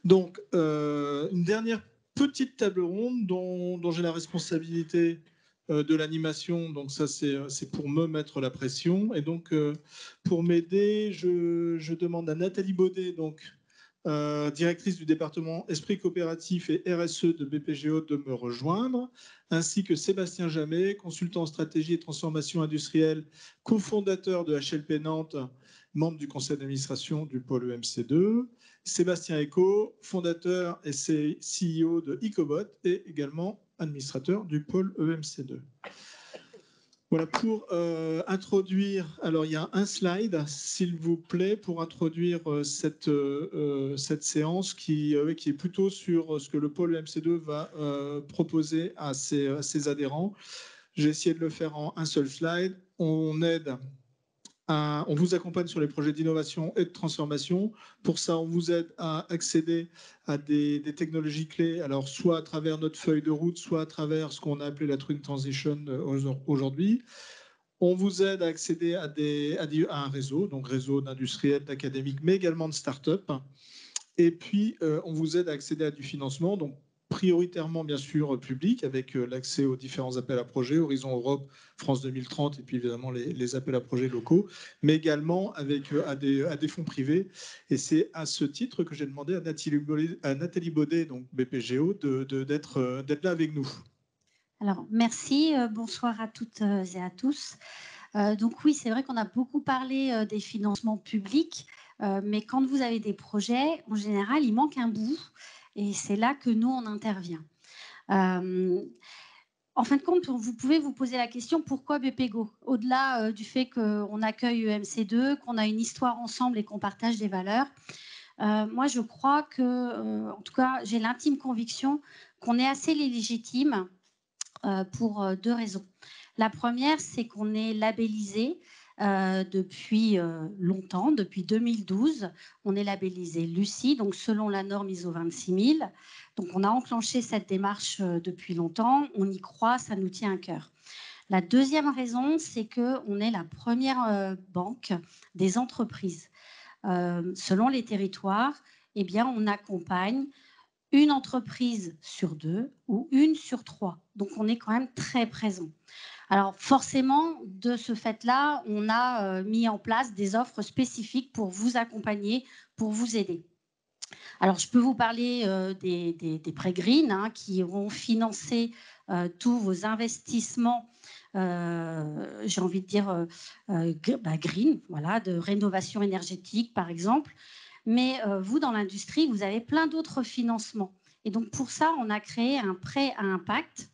Donc, une dernière petite table ronde dont j'ai la responsabilité de l'animation. Donc ça, c'est pour me mettre la pression. Et donc, pour m'aider, je demande à Nathalie Baudet, donc, directrice du département Esprit coopératif et RSE de BPGO, de me rejoindre, ainsi que Sébastien Jamet, consultant en stratégie et transformation industrielle, cofondateur de HLP Nantes, membre du conseil d'administration du pôle EMC2, Sébastien Eco, fondateur et CEO de Ecobot et également administrateur du pôle EMC2. Voilà, pour introduire, alors il y a un slide, s'il vous plaît, pour introduire cette séance qui est plutôt sur ce que le pôle EMC2 va proposer à ses adhérents. J'ai essayé de le faire en un seul slide. On vous accompagne sur les projets d'innovation et de transformation. Pour ça, on vous aide à accéder à des technologies clés, alors soit à travers notre feuille de route, soit à travers ce qu'on a appelé la Twin Transition aujourd'hui. On vous aide à accéder à un réseau, donc réseau d'industriels, d'académiques, mais également de start-up. Et puis, on vous aide à accéder à du financement, donc prioritairement, bien sûr, public, avec l'accès aux différents appels à projets, Horizon Europe, France 2030, et puis évidemment les appels à projets locaux, mais également avec, à des fonds privés. Et c'est à ce titre que j'ai demandé à Nathalie Baudet, donc BPGO, d'être là avec nous. Alors, merci. Bonsoir à toutes et à tous. Donc oui, c'est vrai qu'on a beaucoup parlé des financements publics, mais quand vous avez des projets, en général, il manque un bout et c'est là que nous, on intervient. En fin de compte, vous pouvez vous poser la question pourquoi BPGO? Au-delà du fait qu'on accueille EMC2, qu'on a une histoire ensemble et qu'on partage des valeurs, moi, je crois que, en tout cas, j'ai l'intime conviction qu'on est assez légitime pour deux raisons. La première, c'est qu'on est labellisé depuis longtemps, depuis 2012. On est labellisé Lucie, donc selon la norme ISO 26000. Donc on a enclenché cette démarche depuis longtemps. On y croit, ça nous tient à cœur. La deuxième raison, c'est qu'on est la première banque des entreprises. Selon les territoires, eh bien, on accompagne une entreprise sur 2 ou une sur 3. Donc, on est quand même très présent. Alors, forcément, de ce fait-là, on a mis en place des offres spécifiques pour vous accompagner, pour vous aider. Alors, je peux vous parler des prêts green qui vont financer tous vos investissements, j'ai envie de dire green, voilà, de rénovation énergétique, par exemple. Mais vous, dans l'industrie, vous avez plein d'autres financements. Et donc, pour ça, on a créé un prêt à impact.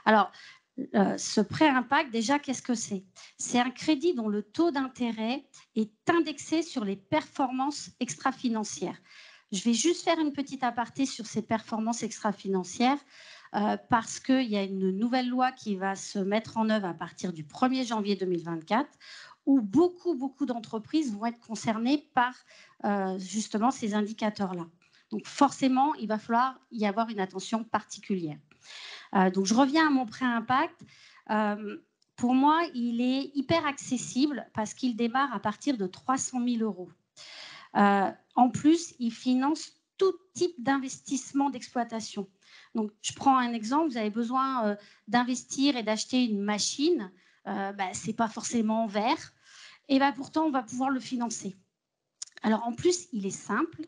Alors, ce prêt à impact, déjà, qu'est-ce que c'est? C'est un crédit dont le taux d'intérêt est indexé sur les performances extra-financières. Je vais juste faire une petite aparté sur ces performances extra-financières parce qu'il y a une nouvelle loi qui va se mettre en œuvre à partir du 1er janvier 2024 où beaucoup d'entreprises vont être concernées par justement ces indicateurs-là. Donc forcément, il va falloir y avoir une attention particulière. Donc je reviens à mon prêt impact. Pour moi, il est hyper accessible parce qu'il démarre à partir de 300 000 euros. En plus, il finance tout type d'investissement d'exploitation. Donc, je prends un exemple, vous avez besoin d'investir et d'acheter une machine, ce n'est pas forcément vert, et pourtant, on va pouvoir le financer. Alors, en plus, il est simple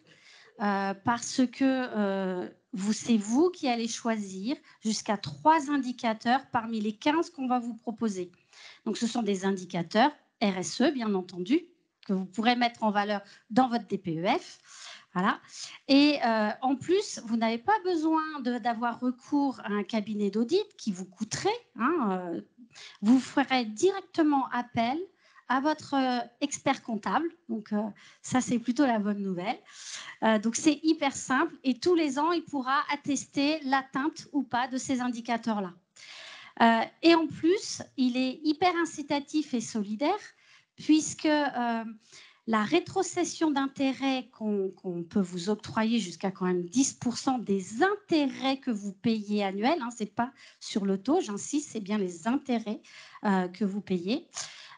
parce que c'est vous qui allez choisir jusqu'à 3 indicateurs parmi les 15 qu'on va vous proposer. Donc, ce sont des indicateurs RSE, bien entendu, que vous pourrez mettre en valeur dans votre DPEF. Voilà. Et en plus, vous n'avez pas besoin d'avoir recours à un cabinet d'audit qui vous coûterait. Vous ferez directement appel à votre expert comptable. Donc, ça, c'est plutôt la bonne nouvelle. Donc, c'est hyper simple et tous les ans, il pourra attester l'atteinte ou pas de ces indicateurs-là. Et en plus, il est hyper incitatif et solidaire puisque la rétrocession d'intérêts qu'on peut vous octroyer jusqu'à quand même 10% des intérêts que vous payez annuels, ce n'est pas sur le taux, j'insiste, c'est bien les intérêts que vous payez.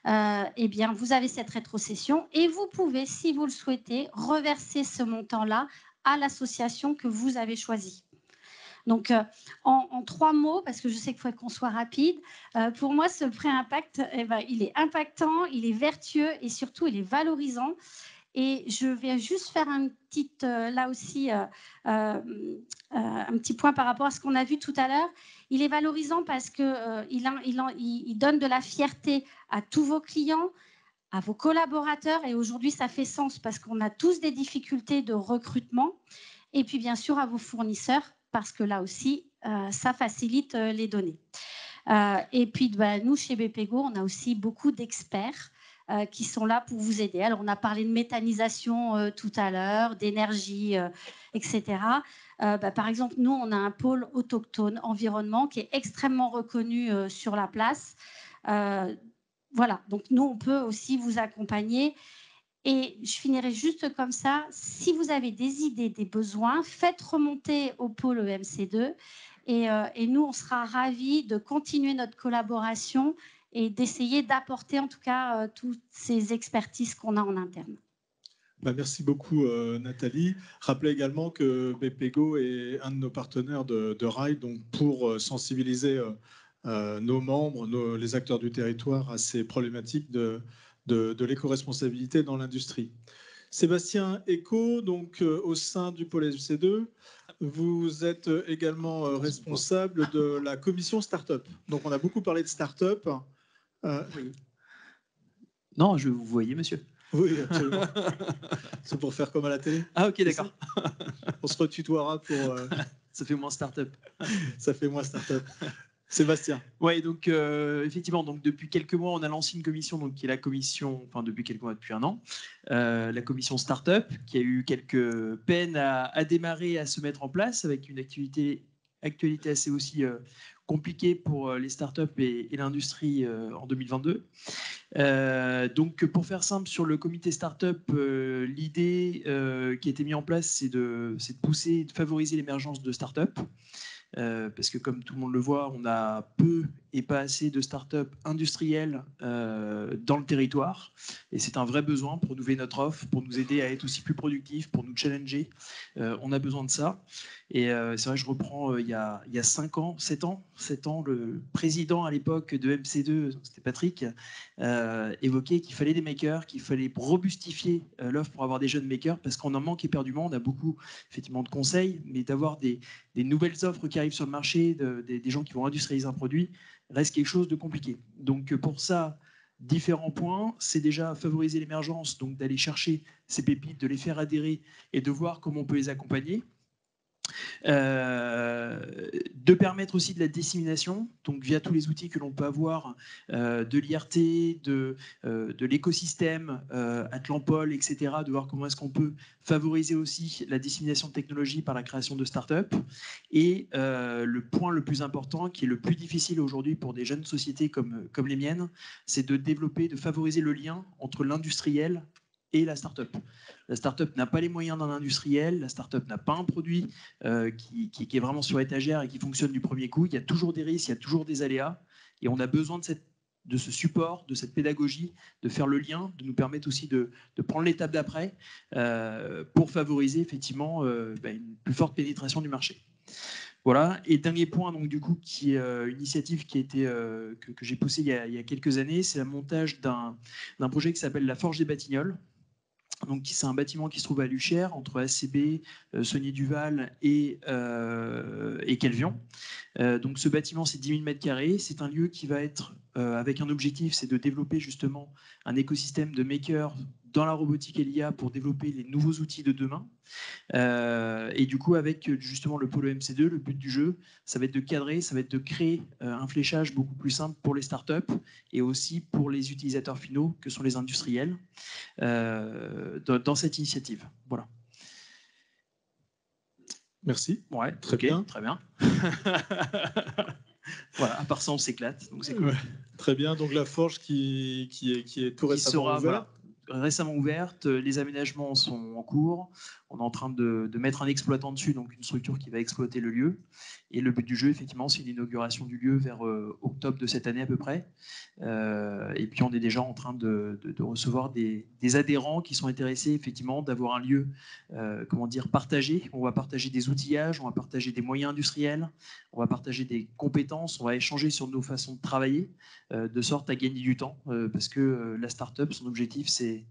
Eh bien, vous avez cette rétrocession et vous pouvez, si vous le souhaitez, reverser ce montant-là à l'association que vous avez choisie. Donc, en 3 mots, parce que je sais qu'il faut qu'on soit rapide, pour moi, ce prêt impact, il est impactant, il est vertueux et surtout, il est valorisant. Et je vais juste faire un petit point par rapport à ce qu'on a vu tout à l'heure. Il est valorisant parce qu'il donne de la fierté à tous vos clients, à vos collaborateurs. Et aujourd'hui, ça fait sens parce qu'on a tous des difficultés de recrutement. Et puis, bien sûr, à vos fournisseurs, parce que là aussi, ça facilite les données. Et puis, nous, chez BPGO, on a aussi beaucoup d'experts qui sont là pour vous aider. Alors, on a parlé de méthanisation tout à l'heure, d'énergie, etc. Par exemple, nous, on a un pôle autochtone environnement qui est extrêmement reconnu sur la place. Voilà, donc nous, on peut aussi vous accompagner. Et je finirai juste comme ça. Si vous avez des idées, des besoins, faites remonter au pôle EMC2. Et nous, on sera ravis de continuer notre collaboration et d'essayer d'apporter en tout cas toutes ces expertises qu'on a en interne. Merci beaucoup Nathalie. Rappelez également que BPGO est un de nos partenaires de RIDE, donc pour sensibiliser nos membres, les acteurs du territoire à ces problématiques de l'éco-responsabilité dans l'industrie. Sébastien Eco, donc au sein du pôle EMC2, vous êtes également responsable de la commission start-up. Donc on a beaucoup parlé de start-up. Oui. Non, je vous voyais, monsieur. Oui, absolument. C'est pour faire comme à la télé. Ah, ok, d'accord. On se retutoiera pour... Ça fait moins start-up. Ça fait moins start-up. Sébastien. Oui, donc effectivement, donc depuis quelques mois, on a lancé une commission, donc qui est la commission, enfin depuis quelques mois, depuis un an, la commission start-up, qui a eu quelques peines à démarrer, à se mettre en place, avec une actualité assez aussi compliquée pour les startups et l'industrie en 2022. Donc, pour faire simple, sur le comité startup, l'idée qui a été mise en place, c'est de pousser, de favoriser l'émergence de startups. Parce que comme tout le monde le voit, on a peu et pas assez de startups industrielles dans le territoire. Et c'est un vrai besoin pour renouveler notre offre, pour nous aider à être aussi plus productifs, pour nous challenger. On a besoin de ça. Et c'est vrai que je reprends il y a 7 ans, le président à l'époque de MC2, c'était Patrick, évoquait qu'il fallait des makers, qu'il fallait robustifier l'offre pour avoir des jeunes makers, parce qu'on en manque éperdument. On a beaucoup effectivement de conseils, mais d'avoir des nouvelles offres qui arrivent sur le marché, des gens qui vont industrialiser un produit, reste quelque chose de compliqué. Donc pour ça, différents points, c'est déjà favoriser l'émergence, donc d'aller chercher ces pépites, de les faire adhérer et de voir comment on peut les accompagner. De permettre aussi de la dissémination, donc via tous les outils que l'on peut avoir, de l'IRT, de l'écosystème, Atlampol, etc., de voir comment est-ce qu'on peut favoriser aussi la dissémination de technologies par la création de start-up. Et le point le plus important, qui est le plus difficile aujourd'hui pour des jeunes sociétés comme les miennes, c'est de développer, de favoriser le lien entre l'industriel et la start-up. La start-up n'a pas les moyens d'un industriel, la start-up n'a pas un produit qui est vraiment sur étagère et qui fonctionne du premier coup. Il y a toujours des risques, il y a toujours des aléas, et on a besoin de ce support, de cette pédagogie, de faire le lien, de nous permettre aussi de prendre l'étape d'après pour favoriser effectivement une plus forte pénétration du marché. Voilà. Et dernier point, donc du coup, qui est une initiative qui a été que j'ai poussée il y a quelques années, c'est le montage d'un projet qui s'appelle la Forge des Batignolles. Donc, c'est un bâtiment qui se trouve à Luchère, entre ACB, Saunier-Duval et Kelvion. Donc, ce bâtiment, c'est 10 000 m². C'est un lieu qui va être, avec un objectif, c'est de développer justement un écosystème de makers dans la robotique et l'IA pour développer les nouveaux outils de demain. Et du coup, avec justement le pôle MC2, le but du jeu, ça va être de cadrer, ça va être de créer un fléchage beaucoup plus simple pour les startups et aussi pour les utilisateurs finaux, que sont les industriels, dans cette initiative. Voilà. Merci. Ouais, très bien. Très bien. Voilà, à part ça, on s'éclate. Donc c'est cool. Ouais, très bien. Donc la forge qui est tout récemment ouverte. Voilà, récemment ouverte, les aménagements sont en cours, on est en train de mettre un exploitant dessus, donc une structure qui va exploiter le lieu. Et le but du jeu, effectivement, c'est l'inauguration du lieu vers octobre de cette année à peu près. Et puis on est déjà en train de recevoir des adhérents qui sont intéressés effectivement d'avoir un lieu partagé. On va partager des outillages, on va partager des moyens industriels, on va partager des compétences, on va échanger sur nos façons de travailler, de sorte à gagner du temps, parce que la start-up, son objectif, c'est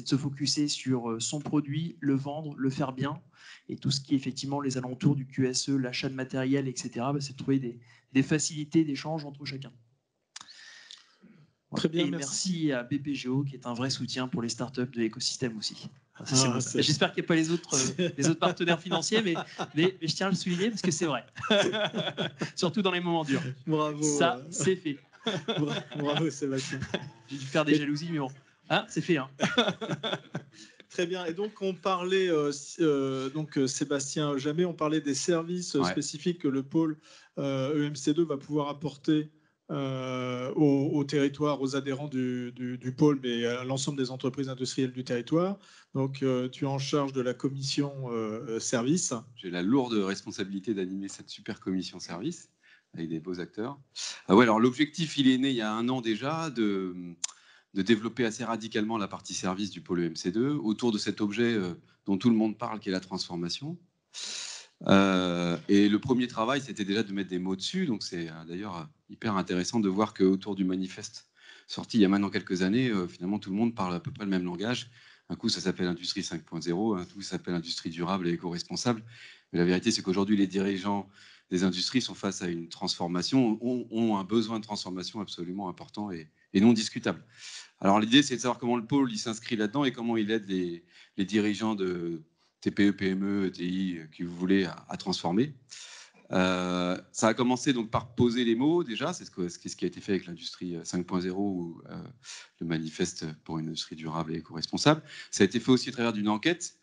de se focuser sur son produit, le vendre, le faire bien, et tout ce qui est effectivement les alentours du QSE, l'achat de matériel, etc., c'est de trouver des facilités d'échange entre chacun. Très bien, et merci à BPGO qui est un vrai soutien pour les startups de l'écosystème aussi. J'espère qu'il n'y a pas les autres partenaires financiers, mais je tiens à le souligner parce que c'est vrai. Surtout dans les moments durs. Bravo. Ça, c'est fait. Bravo Sébastien. J'ai dû faire des jalousies, mais bon, c'est fait. Très bien. Et donc, on parlait, Sébastien Jamet, on parlait des services spécifiques que le pôle EMC2 va pouvoir apporter au territoire, aux adhérents du pôle, mais à l'ensemble des entreprises industrielles du territoire. Donc, tu es en charge de la commission service. J'ai la lourde responsabilité d'animer cette super commission service avec des beaux acteurs. Alors l'objectif, il est né il y a 1 an déjà de développer assez radicalement la partie service du pôle EMC2 autour de cet objet dont tout le monde parle, qui est la transformation. Et le premier travail, c'était déjà de mettre des mots dessus. Donc c'est d'ailleurs hyper intéressant de voir qu'autour du manifeste sorti il y a maintenant quelques années, finalement tout le monde parle à peu près le même langage. Un coup, ça s'appelle Industrie 5.0, un coup, ça s'appelle Industrie durable et éco-responsable. Mais la vérité, c'est qu'aujourd'hui, les dirigeants des industries sont face à une transformation, ont un besoin de transformation absolument important et non discutable. Alors l'idée, c'est de savoir comment le pôle s'inscrit là-dedans et comment il aide les dirigeants de TPE, PME, ETI, qui vous voulez, à transformer. Ça a commencé donc par poser les mots déjà, c'est ce qui a été fait avec l'industrie 5.0 ou le manifeste pour une industrie durable et éco-responsable. Ça a été fait aussi à travers d'une enquête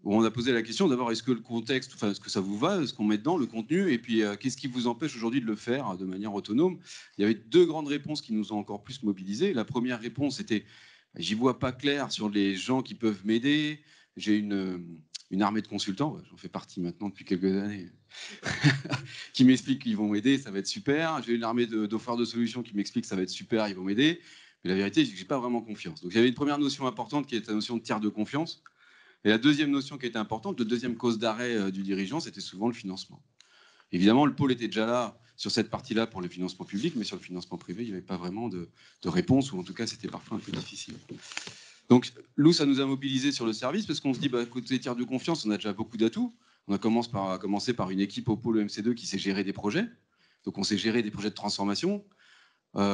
où on a posé la question d'abord, est-ce que le contexte, est-ce que ça vous va, ce qu'on met dedans, le contenu, et puis qu'est-ce qui vous empêche aujourd'hui de le faire de manière autonome? Il y avait 2 grandes réponses qui nous ont encore plus mobilisés. La première réponse était, j'y vois pas clair sur les gens qui peuvent m'aider, j'ai une armée de consultants, j'en fais partie maintenant depuis quelques années, qui m'expliquent qu'ils vont m'aider, ça va être super. J'ai une armée d'offreurs de solutions qui m'expliquent que ça va être super, ils vont m'aider. Mais la vérité, c'est que je n'ai pas vraiment confiance. Donc il y avait une première notion importante qui est la notion de tiers de confiance. Et la deuxième notion qui était importante, la deuxième cause d'arrêt du dirigeant, c'était souvent le financement. Évidemment, le pôle était déjà là sur cette partie-là pour le financement public, mais sur le financement privé, il n'y avait pas vraiment de réponse, ou en tout cas, c'était parfois un peu difficile. Donc, nous, ça nous a mobilisés sur le service, parce qu'on se dit, côté tiers de confiance, on a déjà beaucoup d'atouts. On a commencé par une équipe au pôle EMC2 qui sait gérer des projets. Donc, on sait gérer des projets de transformation.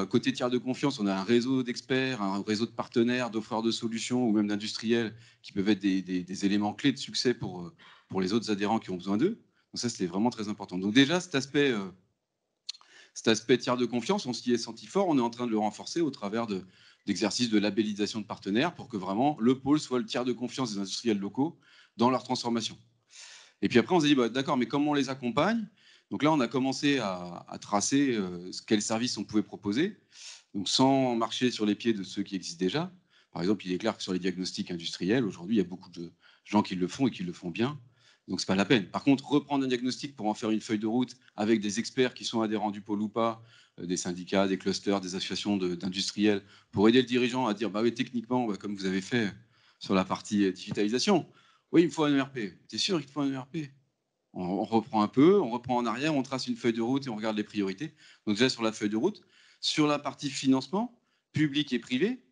Côté tiers de confiance, on a un réseau d'experts, un réseau de partenaires, d'offreurs de solutions ou même d'industriels qui peuvent être des éléments clés de succès pour les autres adhérents qui ont besoin d'eux. Donc ça, c'était vraiment très important. Donc déjà, cet aspect tiers de confiance, on s'y est senti fort. On est en train de le renforcer au travers d'exercices de labellisation de partenaires pour que vraiment le pôle soit le tiers de confiance des industriels locaux dans leur transformation. Et puis après, on s'est dit, d'accord, mais comment on les accompagne? Donc là, on a commencé à tracer quels services on pouvait proposer, donc sans marcher sur les pieds de ceux qui existent déjà. Par exemple, il est clair que sur les diagnostics industriels, aujourd'hui, il y a beaucoup de gens qui le font et qui le font bien. Donc, ce n'est pas la peine. Par contre, reprendre un diagnostic pour en faire une feuille de route avec des experts qui sont adhérents du pôle ou pas, des syndicats, des clusters, des associations d'industriels, pour aider le dirigeant à dire, oui, techniquement, comme vous avez fait sur la partie digitalisation, oui, il me faut un ERP. T'es sûr qu'il te faut un ERP? On reprend un peu, on reprend en arrière, on trace une feuille de route et on regarde les priorités. Donc déjà sur la feuille de route, sur la partie financement, public et privé,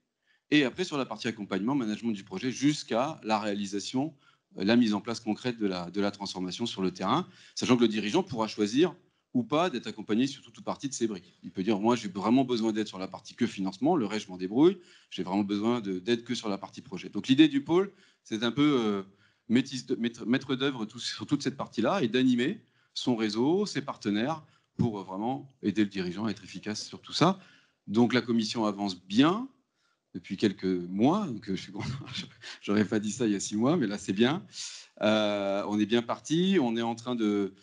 et après sur la partie accompagnement, management du projet, jusqu'à la réalisation, la mise en place concrète de la transformation sur le terrain, sachant que le dirigeant pourra choisir ou pas d'être accompagné sur toute ou partie de ces briques. Il peut dire, moi j'ai vraiment besoin d'aide sur la partie que financement, le reste je m'en débrouille, j'ai vraiment besoin d'aide que sur la partie projet. Donc l'idée du pôle, c'est un peu... maître d'œuvre sur toute cette partie-là et d'animer son réseau, ses partenaires, pour vraiment aider le dirigeant à être efficace sur tout ça. Donc la commission avance bien depuis quelques mois, donc je suis content. J'aurais pas dit ça il y a 6 mois, mais là c'est bien. On est bien parti, on est en train de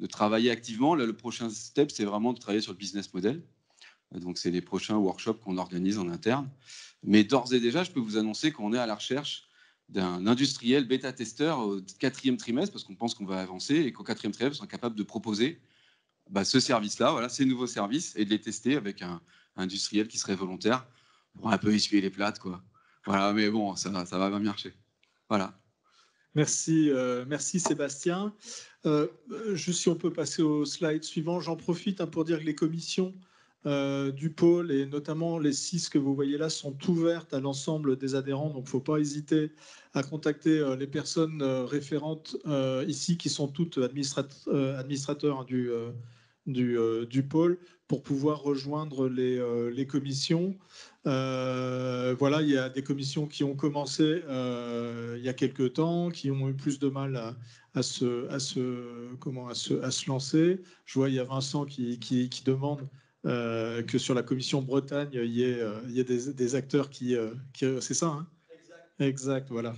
travailler activement. Là, le prochain step, c'est vraiment de travailler sur le business model. Donc c'est les prochains workshops qu'on organise en interne. Mais d'ores et déjà, je peux vous annoncer qu'on est à la recherche d'un industriel bêta-testeur au 4e trimestre, parce qu'on pense qu'on va avancer et qu'au 4e trimestre, on sera capable de proposer ce service-là, voilà, ces nouveaux services, et de les tester avec un industriel qui serait volontaire pour un peu essuyer les plates, quoi. Voilà, mais bon, ça va bien marcher. Voilà. Merci, merci Sébastien. Juste si on peut passer au slide suivant, j'en profite pour dire que les commissions du pôle, et notamment les 6 que vous voyez là, sont ouvertes à l'ensemble des adhérents. Donc, il ne faut pas hésiter à contacter les personnes référentes ici, qui sont toutes administrateurs du pôle, pour pouvoir rejoindre les commissions. Voilà, il y a des commissions qui ont commencé il y a quelques temps, qui ont eu plus de mal à se lancer. Je vois, il y a Vincent qui demande que sur la commission Bretagne, il y ait des acteurs qui c'est ça, hein? Exact, voilà.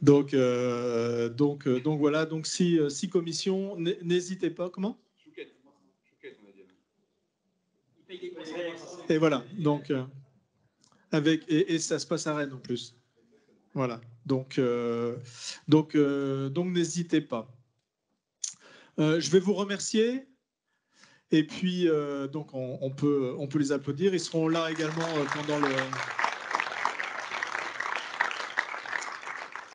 Donc voilà, donc 6 commissions, n'hésitez pas. Comment? Et voilà, donc et ça se passe à Rennes en plus. Voilà, donc n'hésitez pas. Je vais vous remercier. Et puis, donc, on peut les applaudir. Ils seront là également pendant le...